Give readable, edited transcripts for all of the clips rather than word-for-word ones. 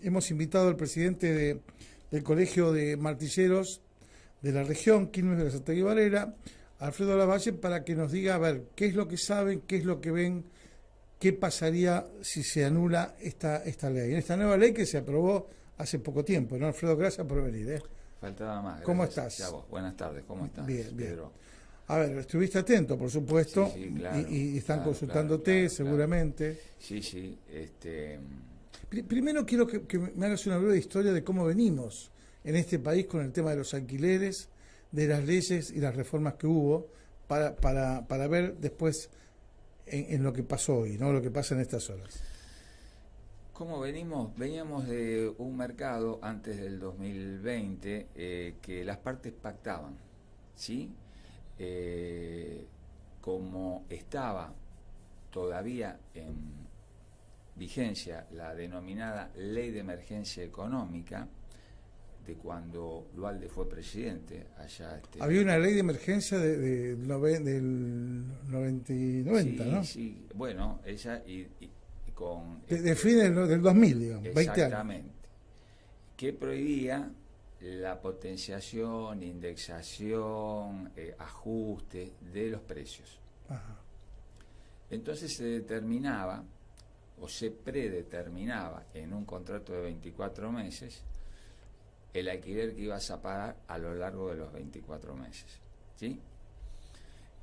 hemos invitado al presidente del Colegio de Martilleros de la región, Quilmes, Berazategui y Varela, Alfredo Lavalle, para que nos diga, a ver, qué es lo que saben, qué es lo que ven, qué pasaría si se anula esta ley. En esta nueva ley que se aprobó hace poco tiempo, ¿no? Alfredo, gracias por venir. Faltaba más. ¿Cómo estás? A vos. Buenas tardes, ¿cómo estás? Bien, bien. Pedro. A ver, estuviste atento, por supuesto, Sí, claro, y están claro, consultándote claro, seguramente. Sí, sí. Primero quiero que me hagas una breve historia de cómo venimos en este país con el tema de los alquileres, de las leyes y las reformas que hubo, para ver después en lo que pasó hoy, ¿no? Lo que pasa en estas horas. ¿Cómo venimos? Veníamos de un mercado antes del 2020 que las partes pactaban, ¿sí? Como estaba todavía en vigencia la denominada Ley de Emergencia Económica, de cuando Duhalde fue presidente allá. Había una ley de emergencia del 90, sí, ¿no? Sí, bueno, ella y con... de fines del 2000, digamos, 20 años. Exactamente. Que prohibía la potenciación, indexación, ajuste de los precios. Ajá. Entonces se determinaba o se predeterminaba en un contrato de 24 meses el alquiler que ibas a pagar a lo largo de los 24 meses. ¿Sí?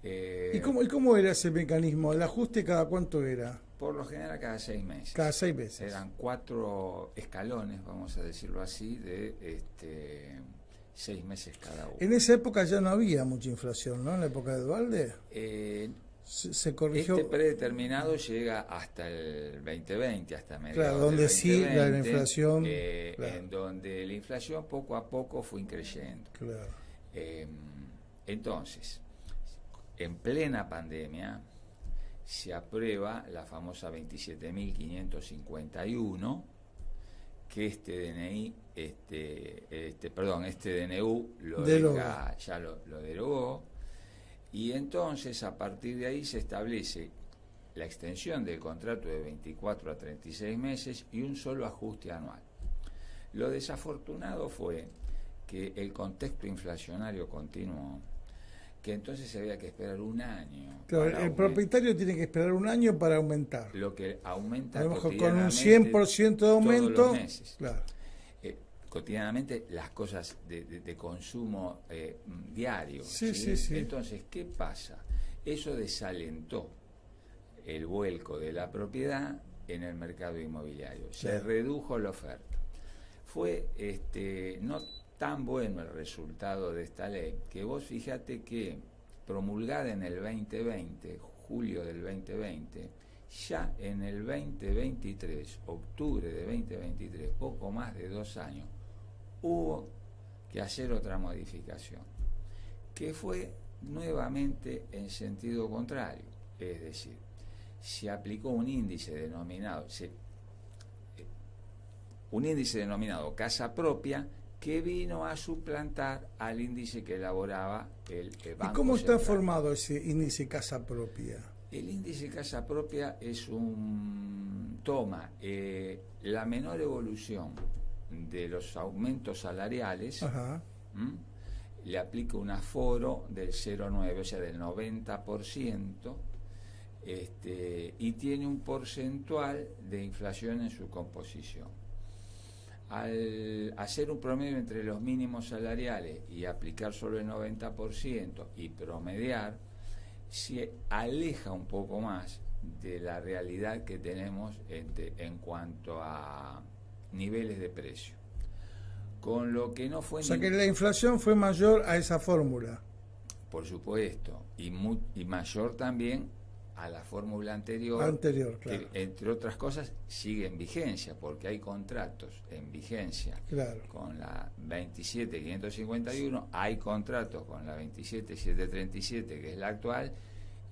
¿Y cómo era ese mecanismo? ¿El ajuste cada cuánto era? Por lo general cada 6 meses. Cada 6 meses. Eran 4 escalones, vamos a decirlo así, de 6 meses cada uno. En esa época ya no había mucha inflación, ¿no? En la época de Duhalde. Se corrigió. Este predeterminado llega hasta el 2020, hasta mediados claro, donde del sí 2020, la inflación. Claro. En donde la inflación poco a poco fue increyendo. Claro. Entonces, en plena pandemia, se aprueba la famosa 27.551, que este DNU lo derogó, y entonces a partir de ahí se establece la extensión del contrato de 24 a 36 meses y un solo ajuste anual. Lo desafortunado fue que el contexto inflacionario continuó, que entonces había que esperar un año. Claro, el propietario tiene que esperar un año para aumentar. Lo que aumenta a lo mejor con un cotidianamente 100% de aumento. Todos los meses. Claro. Cotidianamente las cosas de consumo diario. Sí. Entonces, ¿qué pasa? Eso desalentó el vuelco de la propiedad en el mercado inmobiliario. Se redujo la oferta. Fue no tan bueno el resultado de esta ley, que vos fíjate que promulgada en el 2020, julio del 2020, ya en el 2023, octubre de 2023, poco más de 2 años, hubo que hacer otra modificación, que fue nuevamente en sentido contrario, es decir, se aplicó un índice denominado casa propia, que vino a suplantar al índice que elaboraba el Banco ¿Y cómo está Central. formado ese índice casa propia? El índice casa propia toma la menor evolución de los aumentos salariales, le aplica un aforo del 0,9, o sea, del 90%, y tiene un porcentual de inflación en su composición. Al hacer un promedio entre los mínimos salariales y aplicar solo el 90% y promediar, se aleja un poco más de la realidad que tenemos en cuanto a niveles de precio. Con lo que no fue... O sea que la inflación fue mayor a esa fórmula. Por supuesto, y mayor también a la fórmula anterior, claro. Que entre otras cosas sigue en vigencia, porque hay contratos en vigencia, claro, con la 27.551, hay contratos con la 27.737, que es la actual,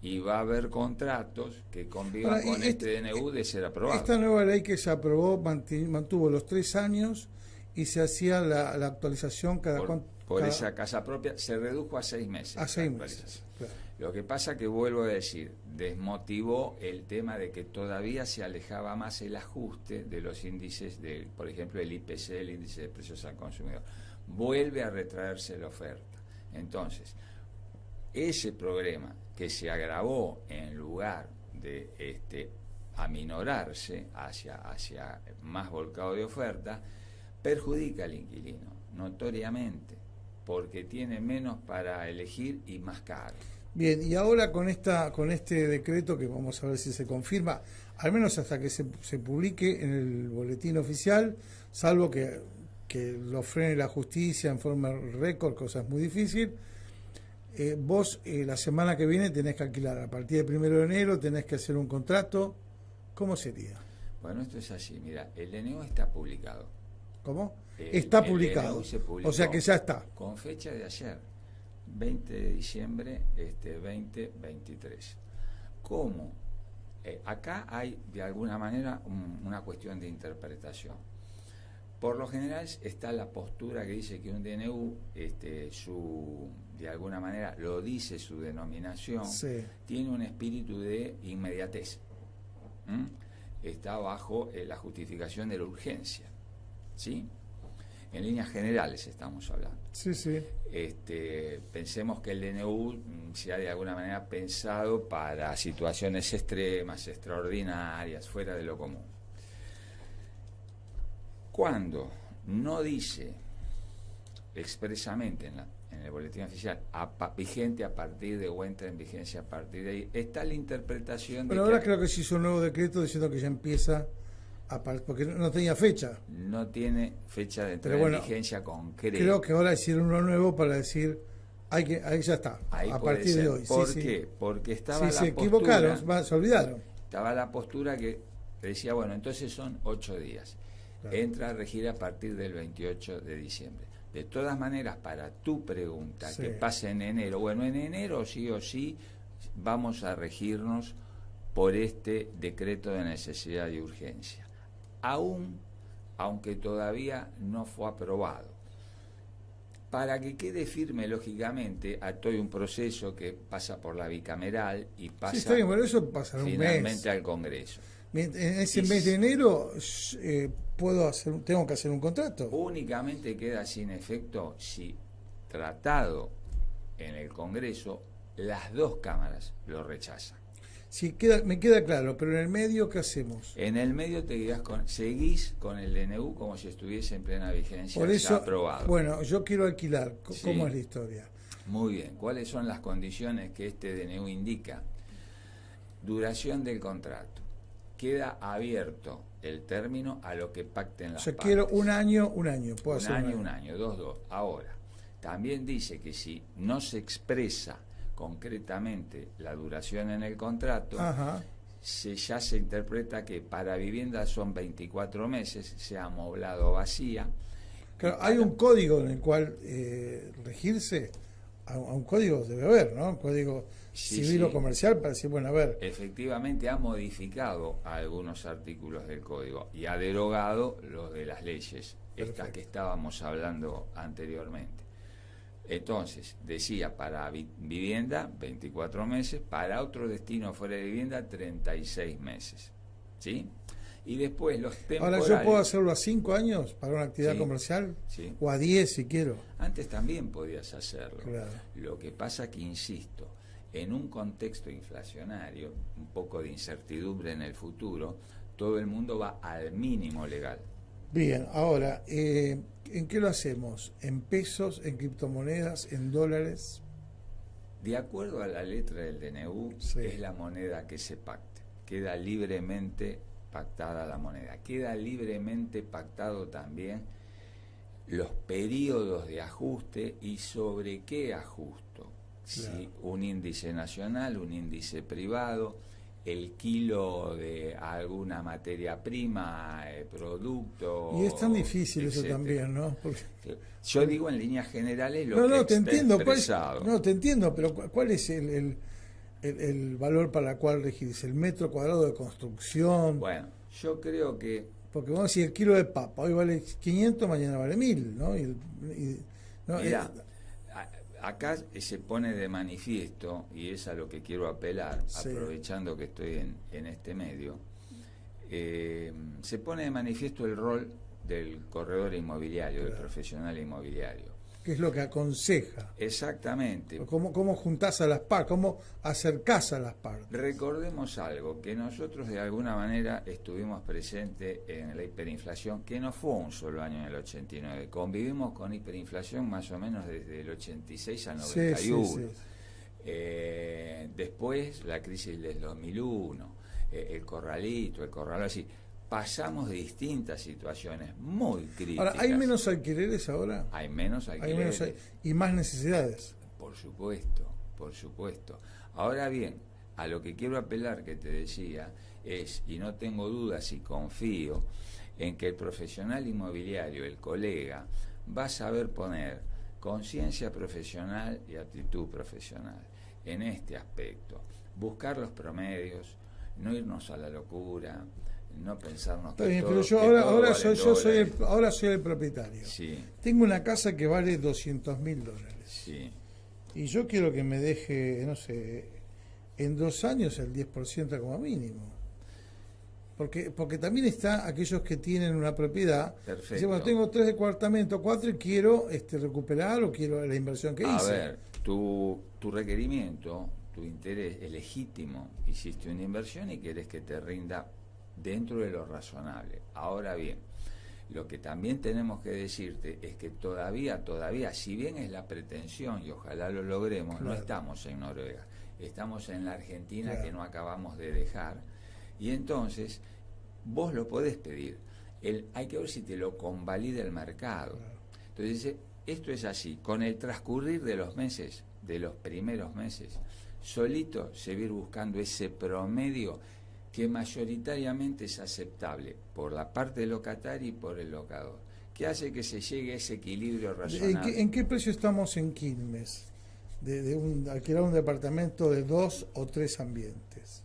y va a haber contratos que convivan con este DNU de ser aprobado. Esta nueva ley que se aprobó mantuvo los 3 años y se hacía la actualización cada esa casa propia se redujo a 6 meses. A 6 meses. Claro. Lo que pasa que, vuelvo a decir, desmotivó el tema de que todavía se alejaba más el ajuste de los índices, por ejemplo, el IPC, el índice de precios al consumidor. Vuelve a retraerse la oferta. Entonces, ese problema que se agravó en lugar de aminorarse hacia más volcado de oferta, perjudica al inquilino, notoriamente, porque tiene menos para elegir y más caro. Bien, y ahora con este decreto, que vamos a ver si se confirma, al menos hasta que se publique en el boletín oficial, salvo que lo frene la justicia en forma récord, cosa es muy difícil, vos la semana que viene tenés que alquilar, a partir del 1 de enero tenés que hacer un contrato. ¿Cómo sería? Bueno, esto es así, mira, el DNU está publicado. ¿Cómo? Está el publicado, DNU se publicó, o sea que ya está. Con fecha de ayer, 20 de diciembre 2023. ¿Cómo? Acá hay, de alguna manera, una cuestión de interpretación. Por lo general está la postura que dice que un DNU, de alguna manera, lo dice su denominación, Sí. tiene un espíritu de inmediatez. Está bajo la justificación de la urgencia, ¿sí? En líneas generales estamos hablando. Sí, sí. Pensemos que el DNU se ha de alguna manera pensado para situaciones extremas, extraordinarias, fuera de lo común. Cuando no dice expresamente en el boletín oficial vigente a partir de o entra en vigencia a partir de ahí, está la interpretación Bueno, de ahora que creo que se hizo un nuevo decreto diciendo que ya empieza porque no tenía fecha. no tiene fecha de entrada Pero bueno, en vigencia concreta. Creo que ahora hicieron uno nuevo para decir, ahí ya está, Ahí a puede partir ser. de hoy. ¿Por Sí, qué? sí. Porque estaba Sí, la se postura, equivocaron, se olvidaron. estaba la postura que decía, bueno, entonces son 8 días. Claro. Entra a regir a partir del 28 de diciembre. De todas maneras, para tu pregunta, Sí. que pase en enero, bueno, en enero sí o sí vamos a regirnos por este decreto de necesidad y urgencia, aunque todavía no fue aprobado. Para que quede firme, lógicamente, hay un proceso que pasa por la bicameral y Sí, pasa está bien, bueno, eso pasará un finalmente mes. al Congreso. En ese mes de enero tengo que hacer un contrato. Únicamente queda sin efecto si, tratado en el Congreso, las dos cámaras lo rechazan. Sí, me queda claro, pero en el medio, ¿qué hacemos? En el medio seguís con el DNU como si estuviese en plena vigencia, Por ya eso, aprobado. bueno, yo quiero alquilar. Sí. ¿Cómo es la historia? Muy bien, ¿cuáles son las condiciones que este DNU indica? Duración del contrato. Queda abierto el término a lo que pacten O las sea, partes. quiero un año. Puedo Un hacer año, dos. Ahora, también dice que si no se expresa concretamente la duración en el contrato, Ajá. ya se interpreta que para vivienda son 24 meses, sea amoblado o vacía. Claro, hay un código en el cual regirse, a un código debe haber, ¿no? Un código Sí, civil sí. o comercial para decir, bueno, a ver, Efectivamente ha modificado algunos artículos del código y ha derogado los de las leyes, estas Perfecto. que estábamos hablando anteriormente. Entonces, decía, para vivienda 24 meses, para otro destino fuera de vivienda 36 meses. ¿Sí? Y después los ahora temporales. yo puedo hacerlo a 5 años para una actividad Sí, comercial sí. o a 10 si quiero. Antes también podías hacerlo. Claro. Lo que pasa que, insisto, en un contexto inflacionario, un poco de incertidumbre en el futuro, todo el mundo va al mínimo legal. Bien, ahora, ¿en qué lo hacemos? ¿En pesos, en criptomonedas, en dólares? De acuerdo a la letra del DNU, Sí. es la moneda que se pacte. Queda libremente pactada la moneda. Queda libremente pactado también los periodos de ajuste y sobre qué ajusto. Claro. Si un índice nacional, un índice privado, el kilo de alguna materia prima, producto. Y es tan difícil eso etcétera. también, ¿no? Porque, Yo digo en líneas generales lo no, que te está entiendo. expresado. No, te entiendo, pero ¿cuál es el valor para el cual regirse? ¿El metro cuadrado de construcción? Bueno, yo creo que Porque vamos a decir, el kilo de papa hoy vale 500, mañana vale 1000, ¿no? ¿no? Mirá, acá se pone de manifiesto, y es a lo que quiero apelar, Sí. aprovechando que estoy en este medio, se pone de manifiesto el rol del corredor inmobiliario, del profesional inmobiliario. ¿Qué es lo que aconseja? Exactamente. ¿Cómo juntás a las partes? ¿Cómo acercás a las partes? Recordemos algo, que nosotros de alguna manera estuvimos presentes en la hiperinflación, que no fue un solo año en el 89. Convivimos con hiperinflación más o menos desde el 86 al 91. Sí. Después la crisis del 2001, el corralito, el corralón, así. Pasamos de distintas situaciones muy críticas. Ahora, ¿hay menos alquileres ahora? Hay menos alquileres. Y más necesidades. Por supuesto, por supuesto. Ahora bien, a lo que quiero apelar, que te decía, es, y no tengo dudas y confío, en que el profesional inmobiliario, el colega, va a saber poner conciencia profesional y actitud profesional en este aspecto. Buscar los promedios, no irnos a la locura, no pensarnos Está que bien, todo, pero yo que ahora, todo ahora vale soy, yo dólares. ahora soy el propietario. Sí, Tengo una casa que vale $200.000. sí. Y yo quiero que me deje, no sé, en 2 años el 10% como mínimo. Porque también está aquellos que tienen una propiedad. Perfecto. Dicen, bueno, tengo 3 departamentos, 4 y quiero recuperar o quiero la inversión que A hice. ver, tu requerimiento, tu interés es legítimo. Hiciste una inversión y querés que te rinda dentro de lo razonable. Ahora bien, lo que también tenemos que decirte es que todavía, si bien es la pretensión y ojalá lo logremos, Claro. no estamos en Noruega, estamos en la Argentina, Claro. que no acabamos de dejar, y entonces vos lo podés pedir. Hay que ver si te lo convalida el mercado. Claro. Entonces dice, esto es así, con el transcurrir de los meses, de los primeros meses, solito se va a ir buscando ese promedio que mayoritariamente es aceptable por la parte del locatario y por el locador, que hace que se llegue a ese equilibrio razonable. ¿En qué precio estamos en Quilmes? De alquilar un departamento de 2 o 3 ambientes.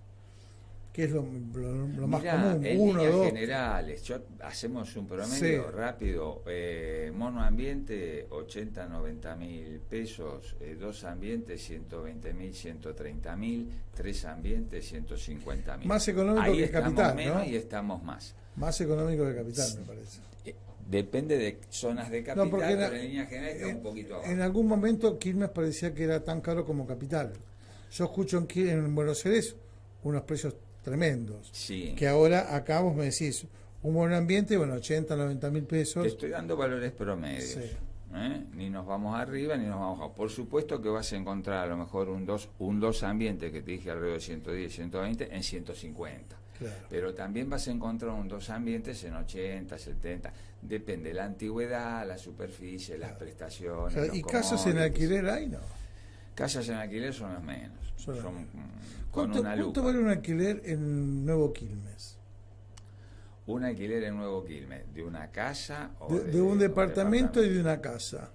¿Qué es lo más Mirá, común? en 1, líneas 2. generales, hacemos un promedio Sí. rápido, monoambiente 80, 90 mil pesos, 2 ambientes 120 mil, 130 mil, 3 ambientes 150 mil. Más económico Ahí que estamos capital, menos ¿no? y estamos más. Más económico que capital, me parece. Depende de zonas de capital, porque pero en líneas generales está un poquito abajo. En algún momento Quilmes parecía que era tan caro como capital. Yo escucho en Buenos Aires unos precios tremendos. Sí. Que ahora acá vos me decís, un buen ambiente, bueno, 80, 90 mil pesos. Te estoy dando valores promedios. Sí. Ni nos vamos arriba ni nos vamos abajo. Por supuesto que vas a encontrar a lo mejor un dos ambiente que te dije alrededor de 110, 120 en 150. Claro. Pero también vas a encontrar un 2 ambientes en 80, 70. Depende de la antigüedad, la superficie, las prestaciones. O sea, los ¿y casas en commodities. alquiler hay? No. Casas en alquiler son los menos. Son los Son menos. con una ¿Cuánto lupa. vale un alquiler en Nuevo Quilmes? Un alquiler en Nuevo Quilmes, ¿de una casa o De un departamento y de una casa.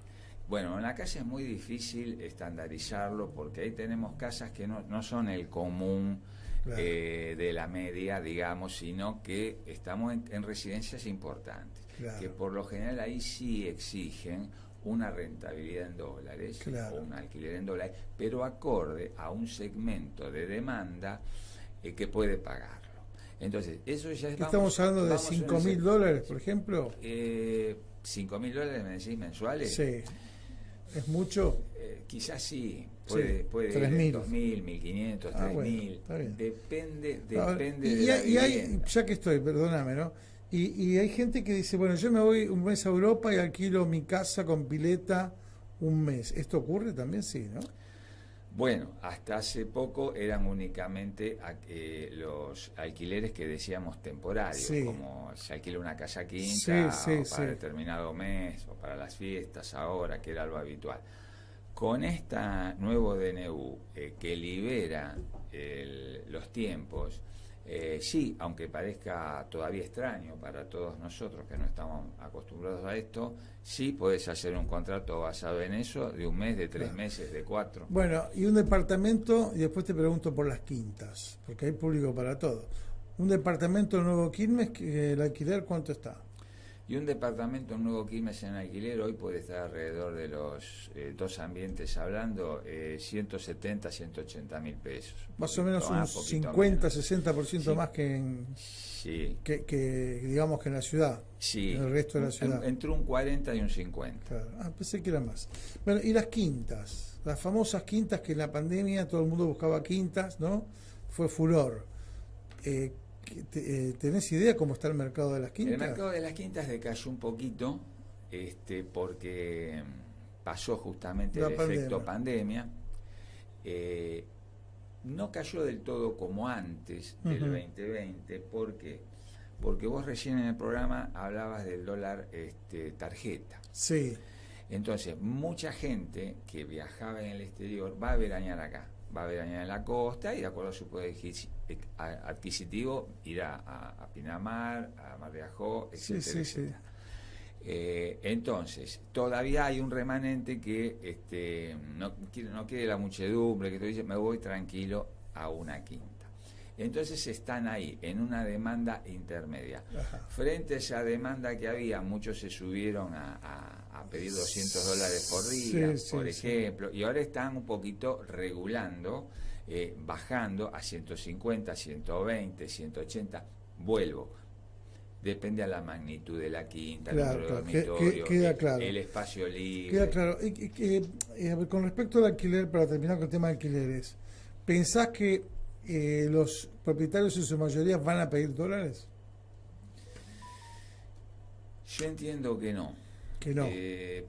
Bueno, en la casa es muy difícil estandarizarlo porque ahí tenemos casas que no son el común, Claro. de la media, digamos, sino que estamos en residencias importantes, Claro. que por lo general ahí sí exigen una rentabilidad en dólares Claro. o un alquiler en dólares, pero acorde a un segmento de demanda que puede pagarlo. Entonces, eso ya es... Estamos hablando de $5.000, por ejemplo. $5.000, me decís, mensuales. Sí. ¿Es mucho? Quizás sí, puede ir 3.000. 2.000, 1.500, 3.000. Bueno, está bien. Depende Ahora, de y la hay, vivienda. ya que estoy, perdóname, ¿no? Y hay gente que dice, bueno, yo me voy un mes a Europa y alquilo mi casa con pileta un mes. ¿Esto ocurre también? Sí, ¿no? Bueno, hasta hace poco eran únicamente los alquileres que decíamos temporarios, Sí. como se alquila una casa quinta Sí, o para sí. determinado mes o para las fiestas ahora, que era lo habitual. Con esta nuevo DNU que libera los tiempos, sí, aunque parezca todavía extraño para todos nosotros que no estamos acostumbrados a esto, sí podés hacer un contrato basado en eso de un mes, de 3 Claro. meses, de 4. Bueno, y un departamento, y después te pregunto por las quintas, porque hay público para todo. Un departamento en Nuevo Quilmes, el alquiler, ¿cuánto está? Y un departamento, un nuevo Quilmes en alquiler, hoy puede estar alrededor de los dos ambientes hablando, 170, 180 mil pesos. Más o menos un 50, 60% más que en, sí. que digamos que en la ciudad, sí. en el resto de la ciudad. Entre un 40 y un 50. Claro. Pensé que era más. Bueno, y las quintas, las famosas quintas que en la pandemia todo el mundo buscaba quintas, ¿no? Fue furor. ¿Tenés idea cómo está el mercado de las quintas? El mercado de las quintas decayó un poquito, porque pasó justamente el efecto pandemia. No cayó del todo como antes del 2020. ¿Por qué? Porque vos recién en el programa hablabas del dólar tarjeta. Sí. Entonces, mucha gente que viajaba en el exterior va a veranear acá, va a veranear en la costa y de acuerdo a su poder adquisitivo irá a Pinamar, a Mar de Ajó, etcétera, etcétera. Entonces, todavía hay un remanente que no quiere la muchedumbre, que te dice, me voy tranquilo a una quinta. Entonces están ahí, en una demanda intermedia. Ajá. Frente a esa demanda que había, muchos se subieron a pedir $200 por día, por ejemplo, y ahora están un poquito regulando, bajando a 150, 120, 180, vuelvo. Depende a la magnitud de la quinta, claro, el número de dormitorios, queda claro. El espacio libre. Queda claro. Con respecto al alquiler, para terminar con el tema de alquileres, ¿pensás que los propietarios en su mayoría van a pedir dólares? Yo entiendo que no. Que no.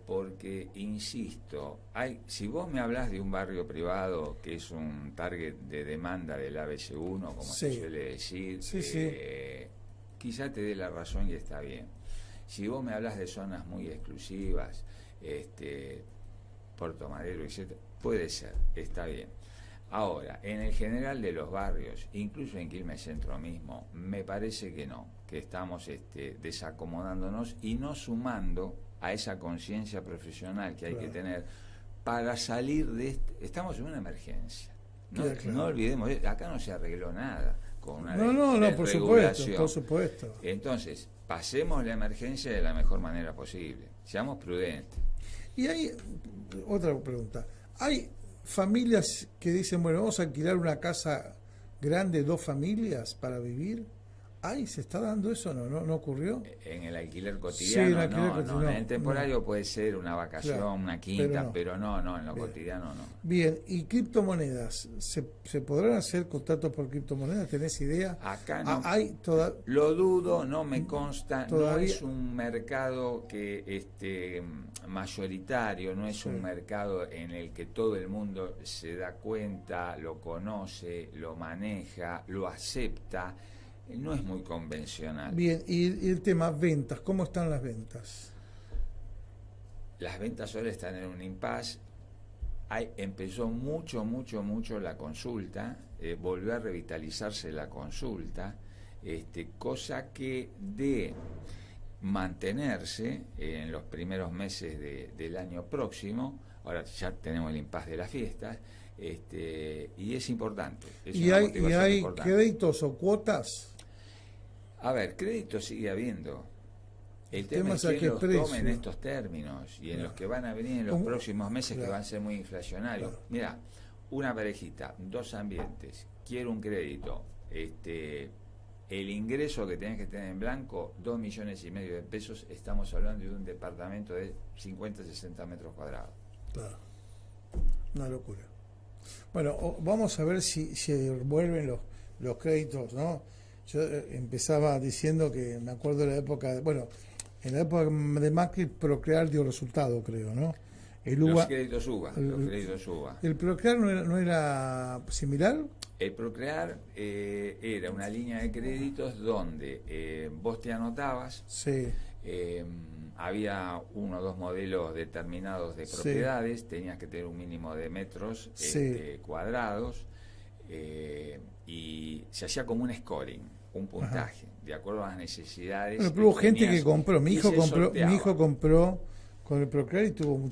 Porque, insisto, si vos me hablas de un barrio privado que es un target de demanda del ABC1, como se suele decir, quizá te dé la razón y está bien. Si vos me hablas de zonas muy exclusivas, Puerto Madero, etc., puede ser, está bien. Ahora, en el general de los barrios, incluso en Quilmes Centro mismo, me parece que no, que estamos desacomodándonos y no sumando a esa conciencia profesional que hay que tener para salir de estamos en una emergencia. No olvidemos, acá no se arregló nada con una por supuesto. Entonces, pasemos la emergencia de la mejor manera posible, seamos prudentes. Y hay otra pregunta, ¿hay familias que dicen, bueno, vamos a alquilar una casa grande, 2 familias para vivir? ¿Se está dando eso? ¿No ocurrió? En el alquiler cotidiano, en el alquiler cotidiano, en el temporario puede ser una vacación, una quinta, pero no, en lo cotidiano no. Bien, ¿y criptomonedas? ¿Se podrán hacer contratos por criptomonedas? ¿Tenés idea? Acá no. Lo dudo, no me consta, no es un mercado que mayoritario, no es un mercado en el que todo el mundo se da cuenta, lo conoce, lo maneja, lo acepta. No es muy convencional. Bien, y el tema ventas, ¿cómo están las ventas? Las ventas ahora están en un impasse. Empezó mucho la consulta, volvió a revitalizarse la consulta, cosa que de mantenerse en los primeros meses del año próximo, ahora ya tenemos el impasse de las fiestas, y es importante. ¿Y hay créditos o cuotas? A ver, crédito sigue habiendo. El tema es que los tomen estos términos y en los que van a venir en los próximos meses que van a ser muy inflacionarios. Mira, una parejita, 2 ambientes, quiero un crédito, el ingreso que tenés que tener en blanco, 2,5 millones de pesos, estamos hablando de un departamento de 50, 60 metros cuadrados. Claro, una locura. Bueno, vamos a ver si vuelven los créditos, ¿no? Yo empezaba diciendo que me acuerdo de la época, en la época de Macri, Procrear dio resultado, creo, ¿no? Los créditos UBA. ¿El Procrear no era similar? El Procrear era una línea de créditos donde vos te anotabas, había 1 o 2 modelos determinados de propiedades, tenías que tener un mínimo de metros cuadrados, y se hacía como un scoring, un puntaje, de acuerdo a las necesidades. Pero hubo gente que compró, mi hijo compró con el Procrear y tuvo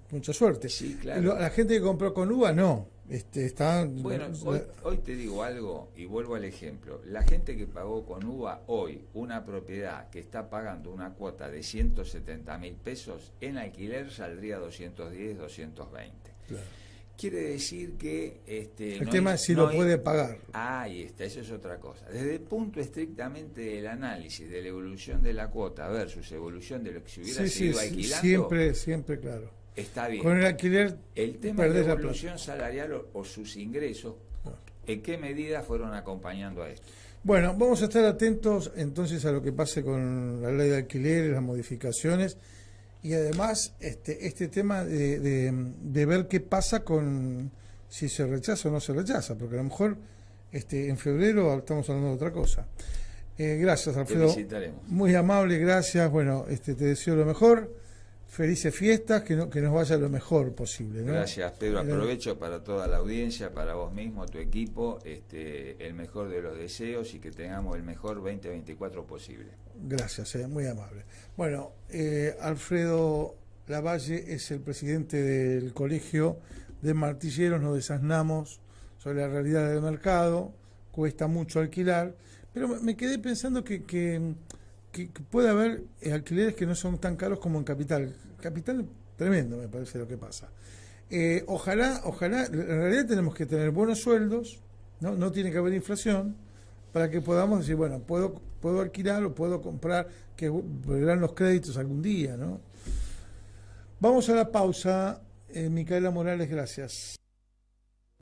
mucha suerte. Sí, claro. La gente que compró con UBA no, Bueno, hoy te digo algo y vuelvo al ejemplo. La gente que pagó con UVA hoy una propiedad que está pagando una cuota de 170.000 pesos, en alquiler saldría 210, 220. Claro. Quiere decir que... el tema es si lo puede pagar. Ahí está, eso es otra cosa. Desde el punto estrictamente del análisis de la evolución de la cuota versus evolución de lo que se hubiera seguido alquilando... Siempre, claro. Está bien. Con el alquiler el tema de la evolución salarial o sus ingresos, ¿en qué medida fueron acompañando a esto? Bueno, vamos a estar atentos entonces a lo que pase con la ley de alquileres, las modificaciones y además este tema de ver qué pasa con si se rechaza o no se rechaza, porque a lo mejor en febrero estamos hablando de otra cosa. Gracias, Alfredo. Te visitaremos. Muy amable, gracias. Bueno, te deseo lo mejor. Felices fiestas, que nos vaya lo mejor posible, ¿no? Gracias, Pedro. Aprovecho para toda la audiencia, para vos mismo, tu equipo, el mejor de los deseos y que tengamos el mejor 2024 posible. Gracias, muy amable. Bueno, Alfredo Lavalle es el presidente del Colegio de Martilleros. Nos desasnamos sobre la realidad del mercado, cuesta mucho alquilar, pero me quedé pensando que puede haber alquileres que no son tan caros como en Capital. Capital, tremendo me parece lo que pasa. Ojalá, en realidad tenemos que tener buenos sueldos, no tiene que haber inflación, para que podamos decir, bueno, puedo alquilar o puedo comprar, que volverán los créditos algún día, ¿no? Vamos a la pausa. Micaela Morales, gracias.